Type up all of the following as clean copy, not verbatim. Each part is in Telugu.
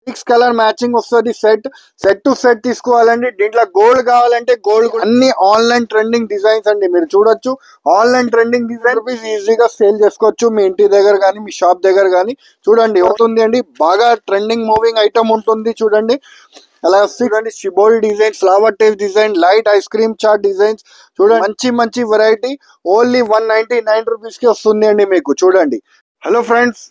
సిక్స్ కలర్ మ్యాచింగ్ వస్తుంది. సెట్ టు సెట్ తీసుకోవాలండి. దీంట్లో గోల్డ్ కావాలంటే గోల్డ్. అన్ని ఆన్లైన్ ట్రెండింగ్ డిజైన్స్ అండి. మీరు చూడొచ్చు ఆన్లైన్ ట్రెండింగ్ డిజైన్ రూపీస్ ఈజీగా సేల్ చేసుకోవచ్చు. మీ ఇంటి దగ్గర కానీ మీ షాప్ దగ్గర కానీ చూడండి అవుతుంది అండి. బాగా ట్రెండింగ్ మూవింగ్ ఐటమ్ ఉంటుంది చూడండి. అలా చూడండి షిబోల్ design, flower taste design, light ice cream chat designs చూడండి. మంచి మంచి వెరైటీ ఓన్లీ 199 రూపీస్ కి వస్తుంది అండి మీకు. చూడండి. హలో ఫ్రెండ్స్,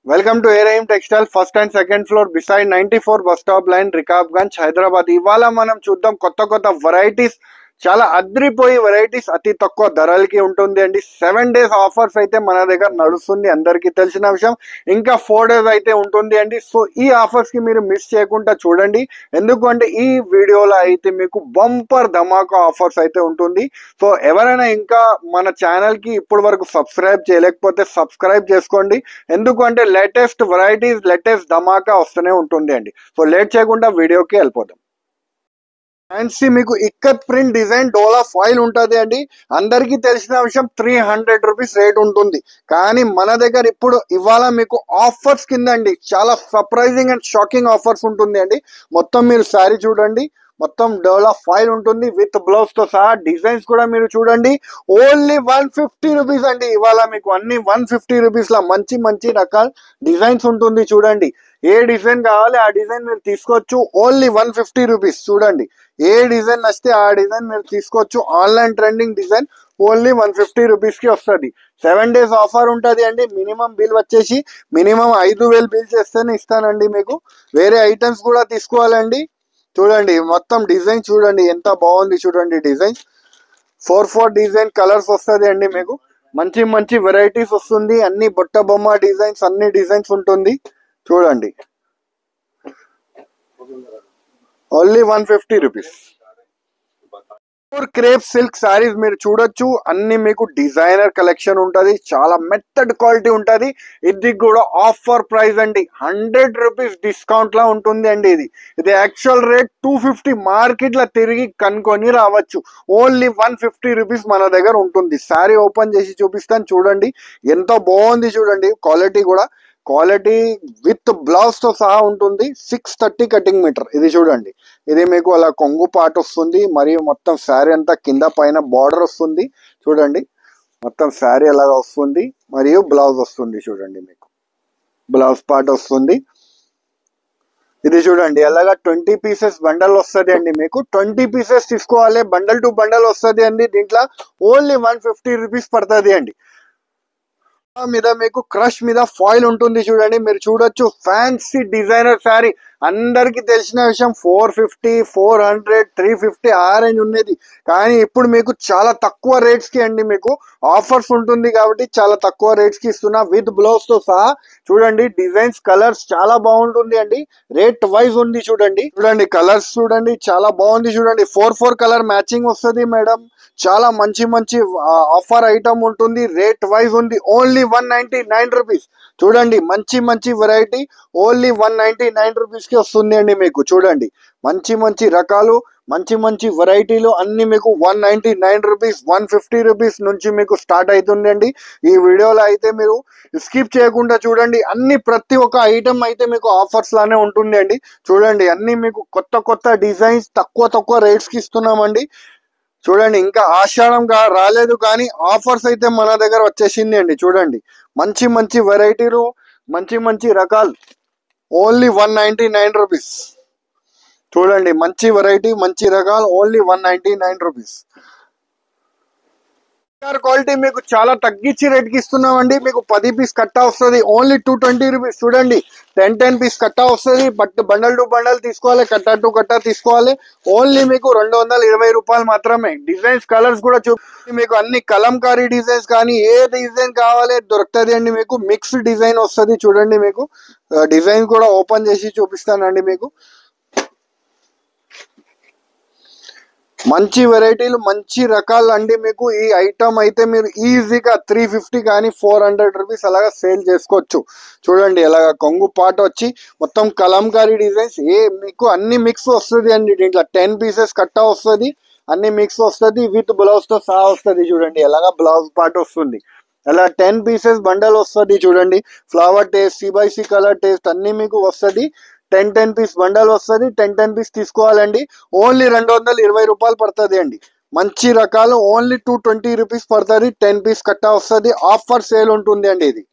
వెల్కమ్ టు ఏరైమ్ textile, first and second floor beside 94 bus stop line, Rikabganj, Hyderabad. ఇవాళ మనం చూద్దాం కొత్త వెరైటీస్, చాలా అద్రిపోయి వెరైటీస్ అతి తక్కువ ధరలకి ఉంటుంది అండి. 7 days ఆఫర్స్ అయితే మన దగ్గర నడుస్తుంది, అందరికీ తెలిసిన విషయం. ఇంకా 4 days అయితే ఉంటుంది అండి. సో ఈ ఆఫర్స్ కి మీరు మిస్ చేయకుండా చూడండి. ఎందుకంటే ఈ వీడియోలో అయితే మీకు బంపర్ ధమాకా ఆఫర్స్ అయితే ఉంటుంది. సో ఎవరైనా ఇంకా మన ఛానల్ కి ఇప్పటి వరకు సబ్స్క్రైబ్ చేయలేకపోతే సబ్స్క్రైబ్ చేసుకోండి. ఎందుకంటే లేటెస్ట్ వెరైటీస్, లేటెస్ట్ ధమాకా వస్తూనే ఉంటుంది అండి. సో లేట్ చేయకుండా వీడియోకి వెళ్ళిపోదాం. ఫ్యాన్సీ మీకు ఇక్కత్ ప్రింట్ డిజైన్ డోలా ఫాయిల్ ఉంటుంది అండి. అందరికీ తెలిసిన విషయం 300 రూపీస్ రేట్ ఉంటుంది. కానీ మన దగ్గర ఇప్పుడు ఇవాళ మీకు ఆఫర్స్ కింద అండి చాలా సర్ప్రైజింగ్ అండ్ షాకింగ్ ఆఫర్స్ ఉంటుంది అండి. మొత్తం మీరు శారీ చూడండి, మొత్తం డోలా ఫాయిల్ ఉంటుంది విత్ బ్లౌజ్ తో సహా. డిజైన్స్ కూడా మీరు చూడండి ఓన్లీ 150 రూపీస్ అండి. ఇవాళ మీకు అన్ని 150 రూపీస్ లా మంచి మంచి రకాల డిజైన్స్ ఉంటుంది చూడండి. ఏ డిజైన్ కావాలి ఆ డిజైన్ మీరు తీసుకోవచ్చు. Only 150 rupees. చూడండి, ఏ డిజైన్ నచ్చితే ఆ డిజైన్ మీరు తీసుకోవచ్చు. Online trending design only 150 rupees కి వస్తుంది. 7 days ఆఫర్ ఉంటుంది అండి. మినిమం బిల్ వచ్చేసి మినిమం 5,000 బిల్ చేస్తేనే ఇస్తానండి మీకు. వేరే ఐటమ్స్ కూడా తీసుకోవాలండి. చూడండి మొత్తం డిజైన్ చూడండి ఎంత బాగుంది. చూడండి డిజైన్ 4 డిజైన్ కలర్స్ వస్తుంది అండి మీకు. మంచి మంచి వెరైటీస్ వస్తుంది. అన్ని బొట్ట బొమ్మ డిజైన్స్, అన్ని డిజైన్స్ ఉంటుంది చూడండి. Only 150 rupees. Crepe silk saris మీరు చూడొచ్చు. అన్ని మీకు డిజైనర్ కలెక్షన్ ఉంటది, చాలా మెత్తడ్ క్వాలిటీ ఉంటది. ఇది కూడా ఆఫర్ ప్రైస్ అండి. 100 రూపీస్ డిస్కౌంట్ లా ఉంటుంది అండి. ఇది యాక్చువల్ రేట్ 250. మార్కెట్ లో తిరిగి కనుక్కొని రావచ్చు. ఓన్లీ 150 రూపీస్ మన దగ్గర ఉంటుంది. సారీ ఓపెన్ చేసి చూపిస్తాను చూడండి ఎంత బాగుంది. చూడండి క్వాలిటీ కూడా, క్వాలిటీ విత్ బ్లౌజ్ తో సహా ఉంటుంది. 630 కటింగ్ మీటర్. ఇది చూడండి, ఇది మీకు అలా కొంగు పాట వస్తుంది. మరియు మొత్తం శారీ అంతా కింద పైన బార్డర్ వస్తుంది. చూడండి మొత్తం శారీ అలాగా వస్తుంది. మరియు బ్లౌజ్ వస్తుంది. చూడండి మీకు బ్లౌజ్ పార్ట్ వస్తుంది. ఇది చూడండి అలాగా 20 పీసెస్ బండల్ వస్తుంది అండి మీకు. 20 పీసెస్ తీసుకోవాలి, బండల్ టు బండల్ వస్తుంది అండి. దీంట్లో ఓన్లీ 150 రూపీస్ పడుతుంది అండి. మీద మీకు క్రష్ మీద ఫాయిల్ ఉంటుంది. చూడండి మీరు చూడొచ్చు ఫ్యాన్సీ డిజైనర్ శారీ. అందరికి తెలిసిన విషయం 450, 400, 350 ఆ రేంజ్ ఉన్నది. కానీ ఇప్పుడు మీకు చాలా తక్కువ రేట్స్ కి అండి మీకు ఆఫర్స్ ఉంటుంది కాబట్టి చాలా తక్కువ రేట్స్ కి ఇస్తున్నా విత్ బ్లౌజ్ తో సహా. చూడండి డిజైన్స్, కలర్స్ చాలా బాగుంటుంది అండి. రేట్ వైజ్ ఉంది చూడండి. చూడండి కలర్స్ చూడండి చాలా బాగుంది. చూడండి 4 కలర్ మ్యాచింగ్ వస్తుంది మేడం. చాలా మంచి మంచి ఆఫర్ ఐటమ్ ఉంటుంది. రేట్ వైజ్ ఉంది. Only 199 rupees. చూడండి మంచి మంచి వెరైటీ ఓన్లీ 199 రూపీస్ కి వస్తుంది అండి మీకు. చూడండి మంచి మంచి రకాలు, మంచి మంచి వెరైటీలు అన్ని మీకు 199 రూపీస్, 150 రూపీస్ నుంచి మీకు స్టార్ట్ అవుతుంది అండి. ఈ వీడియోలో అయితే మీరు స్కిప్ చేయకుండా చూడండి. అన్ని ప్రతి ఒక్క ఐటమ్ అయితే మీకు ఆఫర్స్ లానే ఉంటుంది అండి. చూడండి అన్ని మీకు కొత్త డిజైన్స్ తక్కువ రేట్స్ కి ఇస్తున్నామండి. చూడండి ఇంకా ఆషాఢంగా రాలేదు కానీ ఆఫర్స్ అయితే మన దగ్గర వచ్చేసింది అండి. చూడండి మంచి మంచి వెరైటీలు, మంచి మంచి రకాలు ఓన్లీ 199 రూపీస్. చూడండి మంచి వెరైటీ, మంచి రకాలు ఓన్లీ 199 రూపీస్. క్వాలిటీ మీకు చాలా తగ్గించి రేట్ కి ఇస్తున్నామండి. మీకు 10 పీస్ కట్టా వస్తుంది ఓన్లీ 220 రూపీస్. చూడండి 10 పీస్ కట్టా వస్తుంది. బట్ బండల్ టు బండల్ తీసుకోవాలి, కట్టా టు కట్టా తీసుకోవాలి. ఓన్లీ మీకు 220 రూపాయలు మాత్రమే. డిజైన్స్, కలర్స్ కూడా మీకు అన్ని కలంకారీ డిజైన్స్ కానీ ఏ డిజైన్ కావాలి దొరుకుతుంది అండి మీకు. మిక్స్ డిజైన్ వస్తుంది. చూడండి మీకు డిజైన్ కూడా ఓపెన్ చేసి చూపిస్తానండి మీకు. మంచి వెరైటీలు, మంచి రకాలు అండి మీకు. ఈ ఐటమ్ అయితే మీరు ఈజీగా 350 కానీ 400 రూపీస్ అలాగా సేల్ చేసుకోవచ్చు. చూడండి అలాగా కొంగు పాట వచ్చి మొత్తం కలంకారీ డిజైన్స్ మీకు అన్ని మిక్స్ వస్తుంది అండి. దీంట్లో 10 పీసెస్ కట్టా వస్తుంది, అన్ని మిక్స్ వస్తుంది విత్ బ్లౌజ్ తో సహా వస్తుంది. చూడండి ఎలాగా బ్లౌజ్ పాట వస్తుంది. అలా 10 పీసెస్ బండల్ వస్తుంది. చూడండి flower taste, C/C colour taste అన్ని మీకు వస్తుంది. టెన్ పీస్ బండల్ వస్తుంది, టెన్ పీస్ తీసుకోవాలండి. ఓన్లీ 220 రూపాయలు పడుతుంది అండి. మంచి రకాలు ఓన్లీ 220 రూపీస్ పడుతుంది. 10 పీస్ కట్ట వస్తుంది. ఆఫర్ సేల్ ఉంటుంది అండి. ఇది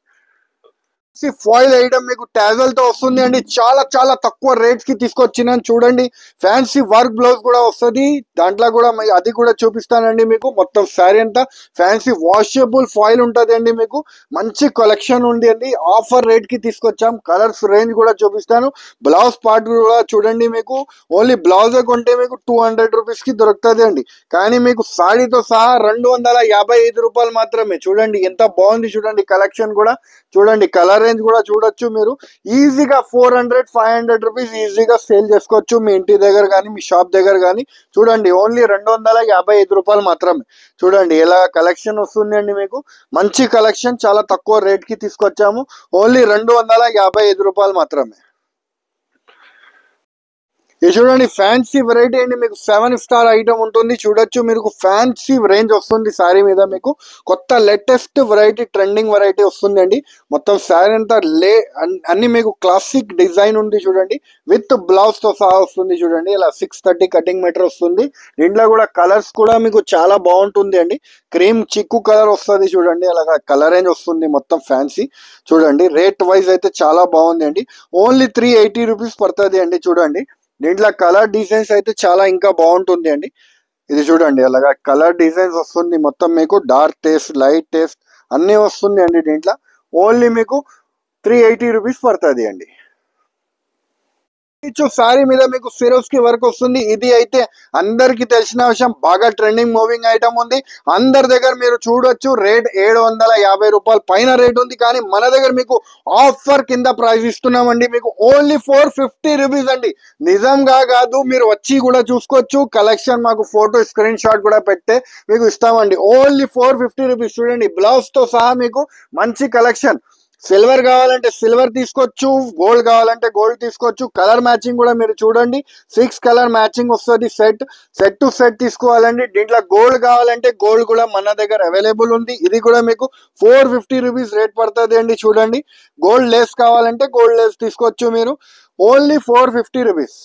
ఫాయిల్ ఐటమ్ మీకు టాజల్ తో వస్తుంది అండి. చాలా చాలా తక్కువ రేట్స్ కి తీసుకొచ్చినాను చూడండి. ఫ్యాన్సీ వర్క్ బ్లౌజ్ కూడా వస్తుంది దాంట్లో కూడా, అది కూడా చూపిస్తానండి మీకు. మొత్తం శారీ అంతా ఫ్యాన్సీ వాషబుల్ ఫాయిల్ ఉంటుంది అండి. మీకు మంచి కలెక్షన్ ఉంది అండి. ఆఫర్ రేట్ కి తీసుకొచ్చాం. కలర్స్ రేంజ్ కూడా చూపిస్తాను. బ్లౌజ్ పార్ట్ కూడా చూడండి. మీకు ఓన్లీ బ్లౌజ్ కొంటే మీకు 200 రూపీస్ కి దొరుకుతుంది అండి. కానీ మీకు సాడీతో సహా 255 రూపాయలు మాత్రమే. చూడండి ఎంత బాగుంది. చూడండి కలెక్షన్ కూడా చూడండి. కలర్ రేంజ్ కూడా చూడొచ్చు. మీరు ఈజీగా 400-500 రూపీస్ ఈజీగా సేల్ చేసుకోవచ్చు మీ ఇంటి దగ్గర కానీ మీ షాప్ దగ్గర కానీ. చూడండి ఓన్లీ 255 రూపాయలు మాత్రమే. చూడండి ఎలా కలెక్షన్ వస్తుంది అండి. మీకు మంచి కలెక్షన్ చాలా తక్కువ రేట్ కి తీసుకొచ్చాము. ఓన్లీ 255 రూపాయలు మాత్రమే. ఇది చూడండి ఫ్యాన్సీ వెరైటీ అండి. మీకు 7 స్టార్ ఐటమ్ ఉంటుంది. చూడొచ్చు మీకు ఫ్యాన్సీ రేంజ్ వస్తుంది శారీ మీద. మీకు కొత్త లేటెస్ట్ వెరైటీ ట్రెండింగ్ వెరైటీ వస్తుంది అండి. మొత్తం శారీ అంతా అన్ని మీకు క్లాసిక్ డిజైన్ ఉంది చూడండి. విత్ బ్లౌజ్ తో సహా వస్తుంది చూడండి. ఇలా 630 కటింగ్ మీటర్ వస్తుంది. దీంట్లో కూడా కలర్స్ కూడా మీకు చాలా బాగుంటుంది అండి. క్రీమ్ చిక్కు కలర్ వస్తుంది చూడండి. అలాగా కలర్ రేంజ్ వస్తుంది మొత్తం ఫ్యాన్సీ. చూడండి రేట్ వైజ్ అయితే చాలా బాగుంది అండి. ఓన్లీ 380 రూపీస్ పడుతుంది అండి. చూడండి దీంట్లో కలర్ డిజైన్స్ అయితే చాలా ఇంకా బాగుంటుంది అండి. ఇది చూడండి అలాగా కలర్ డిజైన్స్ వస్తుంది మొత్తం. మీకు డార్క్ టేస్ట్, లైట్ టేస్ట్ అన్నీ వస్తుంది అండి. దీంట్లో ఓన్లీ మీకు 380 రూపీస్ పడుతుంది అండి. శారీ మీద మీకు సిరోస్ కి వర్క్ వస్తుంది. ఇది అయితే అందరికి తెలిసిన విషయం. బాగా ట్రెండింగ్ మూవింగ్ ఐటమ్ ఉంది అందరి దగ్గర. మీరు చూడొచ్చు రేట్ 750 రూపాయలు పైన రేట్ ఉంది. కానీ మన దగ్గర మీకు ఆఫర్ కింద ప్రైస్ ఇస్తున్నామండి. మీకు ఓన్లీ 450 రూపీస్ అండి. నిజంగా కాదు, మీరు వచ్చి కూడా చూసుకోవచ్చు. కలెక్షన్ మాకు ఫోటో స్క్రీన్ షాట్ కూడా పెట్టే మీకు ఇస్తామండి. Only 450 rupees. చూడండి బ్లౌజ్ తో సహా మీకు మంచి కలెక్షన్. సిల్వర్ కావాలంటే సిల్వర్ తీసుకోవచ్చు, గోల్డ్ కావాలంటే గోల్డ్ తీసుకోవచ్చు. కలర్ మ్యాచింగ్ కూడా మీరు చూడండి 6 కలర్ మ్యాచింగ్ వస్తుంది. సెట్ టు సెట్ తీసుకోవాలండి. దీంట్లో గోల్డ్ కావాలంటే గోల్డ్ కూడా మన దగ్గర అవైలబుల్ ఉంది. ఇది కూడా మీకు 450 రూపీస్ రేట్ పడుతుంది అండి. చూడండి గోల్డ్ లేస్ కావాలంటే గోల్డ్ లేస్ తీసుకోవచ్చు మీరు. Only 450 rupees.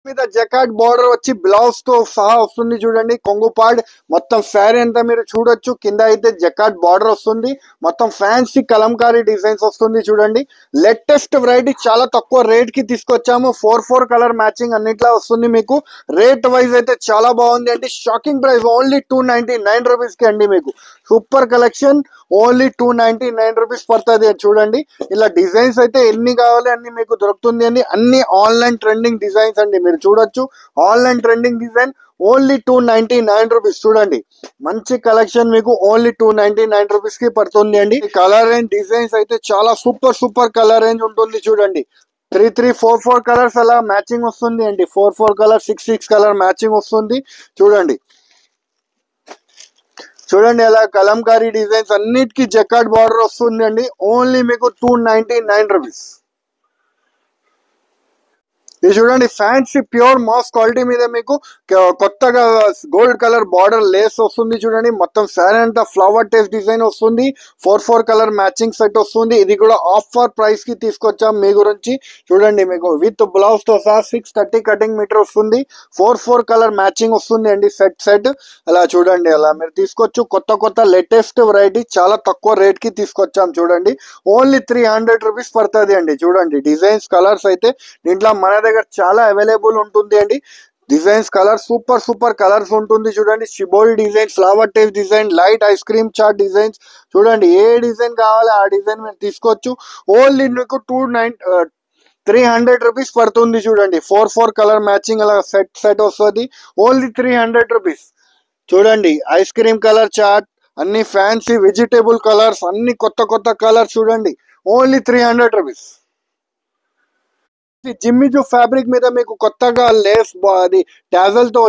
మీద జకాట్ బార్డర్ వచ్చి బ్లౌజ్ తో సహా వస్తుంది చూడండి. కొంగు పార్ట్ మొత్తం శారీ అంతా మీరు చూడొచ్చు. కింద అయితే జకాట్ బార్డర్ వస్తుంది. మొత్తం ఫ్యాన్సీ కలంకారీ డిజైన్స్ వస్తుంది చూడండి. లేటెస్ట్ వెరైటీ చాలా తక్కువ రేట్ కి తీసుకొచ్చాము. 4 కలర్ మ్యాచింగ్ అన్నిట్లా వస్తుంది మీకు. రేట్ వైజ్ అయితే చాలా బాగుంది అండి. షాకింగ్ ప్రైస్ ఓన్లీ 299 రూపీస్ కి అండి. మీకు సూపర్ కలెక్షన్ ఓన్లీ 299 రూపీస్ పడుతుంది. చూడండి ఇలా డిజైన్స్ అయితే ఎన్ని కావాలి అన్ని మీకు దొరుకుతుంది అండి. అన్ని ఆన్లైన్ ట్రెండింగ్ డిజైన్స్ అండి. మీరు చూడొచ్చు online trending design only 299 rupees. చూడండి మంచి కలెక్షన్ మీకు ఓన్లీ 299 రూపీస్ కి పడుతుంది అండి. కలర్ రేంజ్ డిజైన్స్ అయితే చాలా సూపర్ కలర్ రేంజ్ ఉంటుంది. చూడండి 3 కలర్స్ అలా మ్యాచింగ్ వస్తుంది అండి. 4 కలర్ 6 కలర్ మ్యాచింగ్ వస్తుంది. చూడండి అలా కలంకారీ డిజైన్స్ అన్నిటికీ జకాట్ బార్డర్ వస్తుంది అండి. ఓన్లీ మీకు 299 రూపీస్. ఇది చూడండి ఫ్యాన్సీ ప్యూర్ మాస్ క్వాలిటీ మీద మీకు కొత్తగా గోల్డ్ కలర్ బార్డర్ లేస్ వస్తుంది. చూడండి మొత్తం శారీ అంతా ఫ్లవర్ టేస్ట్ డిజైన్ వస్తుంది. 4 కలర్ మ్యాచింగ్ సెట్ వస్తుంది. ఇది కూడా ఆఫర్ ప్రైస్ కి తీసుకొచ్చాం మీ గురించి. చూడండి మీకు విత్ బ్లౌజ్ తో సహా 630 కటింగ్ మీటర్ వస్తుంది. 4 కలర్ మ్యాచింగ్ వస్తుంది అండి. సెట్ అలా చూడండి అలా మీరు తీసుకోవచ్చు. కొత్త లేటెస్ట్ వెరైటీ చాలా తక్కువ రేట్ కి తీసుకొచ్చాం. చూడండి ఓన్లీ 300 రూపీస్ పడుతుంది అండి. చూడండి డిజైన్స్ కలర్స్ అయితే దీంట్లో మన దగ్గర చాలా అవైలబుల్ ఉంటుంది అండి. డిజైన్స్ కలర్ సూపర్ కలర్స్ ఉంటుంది. చూడండి shibori design, flower taste design, light ice cream chat designs. చూడండి ఏ డిజైన్ కావాలి ఆ డిజైన్ మీరు తీసుకోవచ్చు. ఓన్లీ మీకు 300 రూపీస్ పడుతుంది. చూడండి 4 కలర్ మ్యాచింగ్ అలా సెట్ వస్తుంది. Only 300 rupees. చూడండి ఐస్ క్రీమ్ కలర్ చాట్, అన్ని ఫ్యాన్సీ వెజిటేబుల్ కలర్స్, అన్ని కొత్త కలర్స్. చూడండి ఓన్లీ 300 రూపీస్. జిమ్మిచూ ఫ్యాబ్రిక్ మీద మీకు కొత్తగా లేస్ అది టాజల్ తో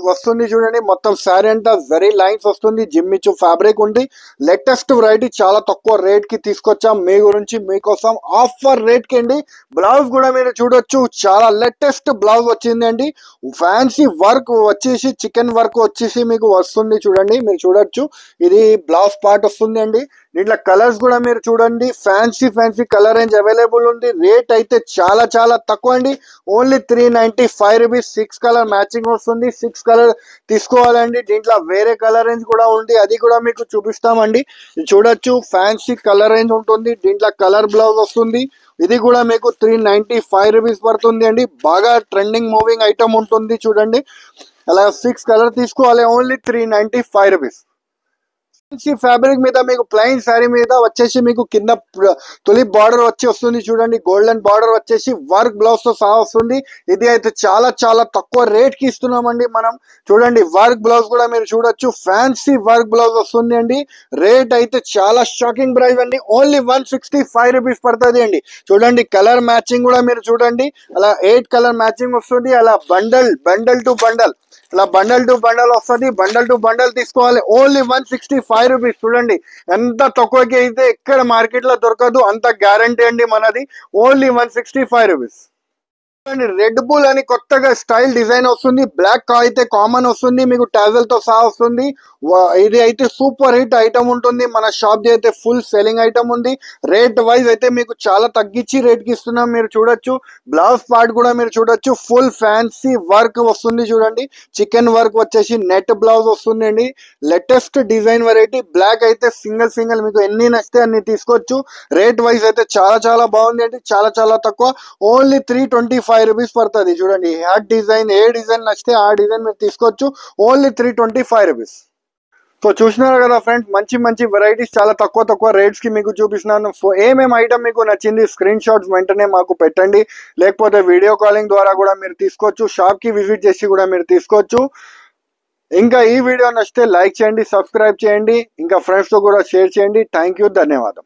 వస్తుంది. చూడండి మొత్తం శారీ అంతా జరీ లైన్స్ వస్తుంది. జిమ్మిచూ ఫ్యాబ్రిక్ ఉంది. లేటెస్ట్ వెరైటీ చాలా తక్కువ రేట్ కి తీసుకొచ్చాం మీ గురించి మీకోసం ఆఫర్ రేట్ కి అండి. బ్లౌజ్ కూడా మీరు చూడొచ్చు చాలా లేటెస్ట్ బ్లౌజ్ వచ్చింది అండి. ఫ్యాన్సీ వర్క్ వచ్చేసి చికెన్ వర్క్ వచ్చేసి మీకు వస్తుంది. చూడండి మీరు చూడొచ్చు ఇది బ్లౌజ్ పార్ట్ వస్తుంది అండి. దీంట్లో కలర్స్ కూడా మీరు చూడండి, ఫ్యాన్సీ కలర్ రేంజ్ అవైలబుల్ ఉంది. రేట్ అయితే చాలా చాలా తక్కువ అండి, ఓన్లీ 395 రూపీస్. 6 కలర్ మ్యాచింగ్ వస్తుంది, 6 కలర్ తీసుకోవాలండి. దీంట్లో వేరే కలర్ రేంజ్ కూడా ఉంది, అది కూడా మీకు చూపిస్తామండి. చూడొచ్చు, ఫ్యాన్సీ కలర్ రేంజ్ ఉంటుంది. దీంట్లో కలర్ బ్లౌజ్ వస్తుంది. ఇది కూడా మీకు 395 రూపీస్ పడుతుంది అండి. బాగా ట్రెండింగ్ మూవింగ్ ఐటమ్ ఉంటుంది చూడండి. అలా 6 కలర్ తీసుకోవాలి, ఓన్లీ 395 రూపీస్. ఫ్యాబ్రిక్ మీద మీకు ప్లెయిన్ శారీ మీద వచ్చేసి మీకు కింద తులిప్ బార్డర్ వచ్చి వస్తుంది చూడండి. గోల్డెన్ బార్డర్ వచ్చేసి వర్క్ బ్లౌజ్ తో సహా వస్తుంది. ఇది అయితే చాలా చాలా తక్కువ రేట్ కి ఇస్తున్నామండి మనం. చూడండి, వర్క్ బ్లౌజ్ కూడా మీరు చూడొచ్చు, ఫ్యాన్సీ వర్క్ బ్లౌజ్ వస్తుంది అండి. రేట్ అయితే చాలా షాకింగ్ ప్రైస్ అండి, ఓన్లీ 165 రూపీస్ పడుతుంది అండి. చూడండి, కలర్ మ్యాచింగ్ కూడా మీరు చూడండి, అలా 8 కలర్ మ్యాచింగ్ వస్తుంది. అలా బండల్ టు బండల్, ఇలా బండల్ టు బండల్ వస్తుంది. బండల్ టు బండల్ తీసుకోవాలి, ఓన్లీ 165 రూపీస్. చూడండి, ఎంత తక్కువకి అయితే ఎక్కడ మార్కెట్ లో దొరకదు, అంత గ్యారంటీ అండి మనది, ఓన్లీ 165 రూపీస్. రెడ్ బుల్ అని కొత్తగా స్టైల్ డిజైన్ వస్తుంది. బ్లాక్ అయితే కామన్ వస్తుంది, మీకు టాజల్ తో సహా వస్తుంది. ఇది అయితే సూపర్ హిట్ ఐటమ్ ఉంటుంది. మన షాప్ అయితే ఫుల్ సెల్లింగ్ ఐటమ్ ఉంది. రేట్ వైజ్ అయితే మీకు చాలా తగ్గించి రేట్ కి ఇస్తున్నాం. మీరు చూడొచ్చు, బ్లౌజ్ పార్ట్ కూడా మీరు చూడొచ్చు, ఫుల్ ఫ్యాన్సీ వర్క్ వస్తుంది చూడండి. చికెన్ వర్క్ వచ్చేసి నెట్ బ్లౌజ్ వస్తుంది అండి. Latest design variety. బ్లాక్ అయితే సింగిల్ మీకు ఎన్ని నచ్చితే అన్ని తీసుకోవచ్చు. రేట్ వైజ్ అయితే చాలా చాలా బాగుంది అండి, చాలా చాలా తక్కువ, ఓన్లీ 325 రూపీస్ పడుతుంది. చూడండి, హ్యాట్ డిజైన్, ఏ డిజైన్ నచ్చితే ఆ డిజైన్ మీరు తీసుకోవచ్చు, ఓన్లీ 325 రూపీస్. సో చూసినారు కదా ఫ్రెండ్స్, మంచి వెరైటీస్ చాలా తక్కువ రేట్స్ కి మీకు చూపిస్తున్నాను. ఏమేమి ఐటమ్ మీకు నచ్చింది స్క్రీన్ షాట్స్ వెంటనే మాకు పెట్టండి, లేకపోతే వీడియో కాలింగ్ ద్వారా కూడా మీరు తీసుకోవచ్చు, షాప్ కి విజిట్ చేసి కూడా మీరు తీసుకోవచ్చు. ఇంకా ఈ వీడియో నచ్చితే లైక్ చేయండి, సబ్స్క్రైబ్ చేయండి, ఇంకా ఫ్రెండ్స్ తో కూడా షేర్ చేయండి. థ్యాంక్ యూ, ధన్యవాదం.